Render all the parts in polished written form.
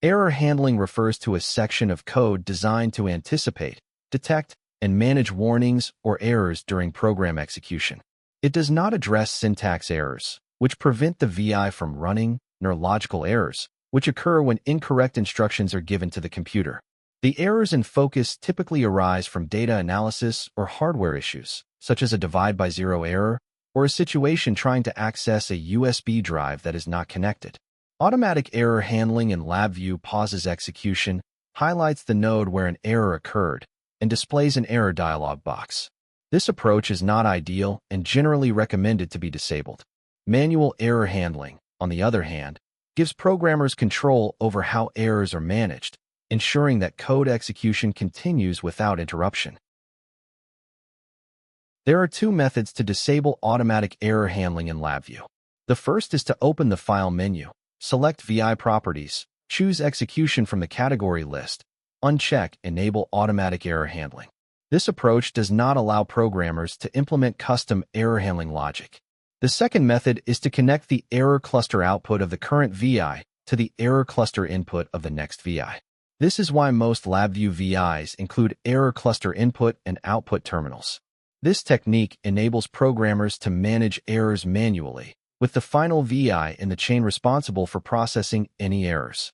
Error handling refers to a section of code designed to anticipate, detect, and manage warnings or errors during program execution. It does not address syntax errors, which prevent the VI from running, nor logical errors, which occur when incorrect instructions are given to the computer. The errors in focus typically arise from data analysis or hardware issues, such as a divide by zero error or a situation trying to access a USB drive that is not connected. Automatic error handling in LabVIEW pauses execution, highlights the node where an error occurred, and displays an error dialog box. This approach is not ideal and generally recommended to be disabled. Manual error handling, on the other hand, gives programmers control over how errors are managed, ensuring that code execution continues without interruption. There are two methods to disable automatic error handling in LabVIEW. The first is to open the File menu, select VI Properties, choose Execution from the category list, uncheck Enable Automatic Error Handling. This approach does not allow programmers to implement custom error handling logic. The second method is to connect the error cluster output of the current VI to the error cluster input of the next VI. This is why most LabVIEW VIs include error cluster input and output terminals. This technique enables programmers to manage errors manually, with the final VI in the chain responsible for processing any errors.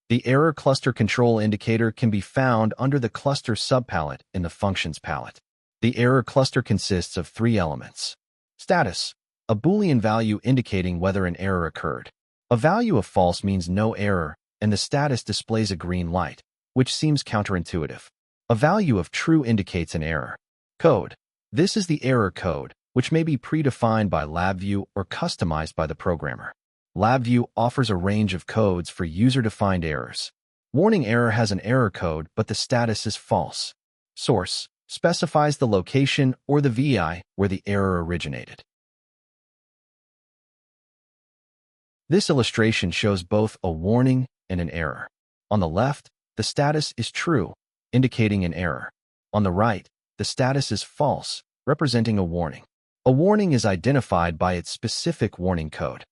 The error cluster control indicator can be found under the cluster subpalette in the functions palette. The error cluster consists of three elements. Status, a Boolean value indicating whether an error occurred. A value of false means no error, and the status displays a green light, which seems counterintuitive. A value of true indicates an error. Code. This is the error code, which may be predefined by LabVIEW or customized by the programmer. LabVIEW offers a range of codes for user-defined errors. Warning error has an error code, but the status is false. Source specifies the location or the VI where the error originated. This illustration shows both a warning and an error. On the left, the status is true, indicating an error. On the right, the status is false, representing a warning. A warning is identified by its specific warning code.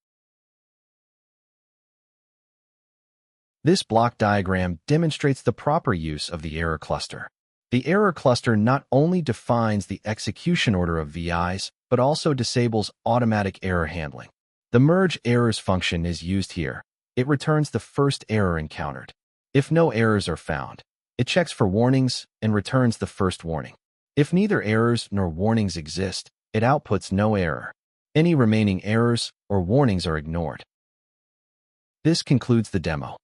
This block diagram demonstrates the proper use of the error cluster. The error cluster not only defines the execution order of VIs, but also disables automatic error handling. The merge errors function is used here. It returns the first error encountered. If no errors are found, it checks for warnings and returns the first warning. If neither errors nor warnings exist, it outputs no error. Any remaining errors or warnings are ignored. This concludes the demo.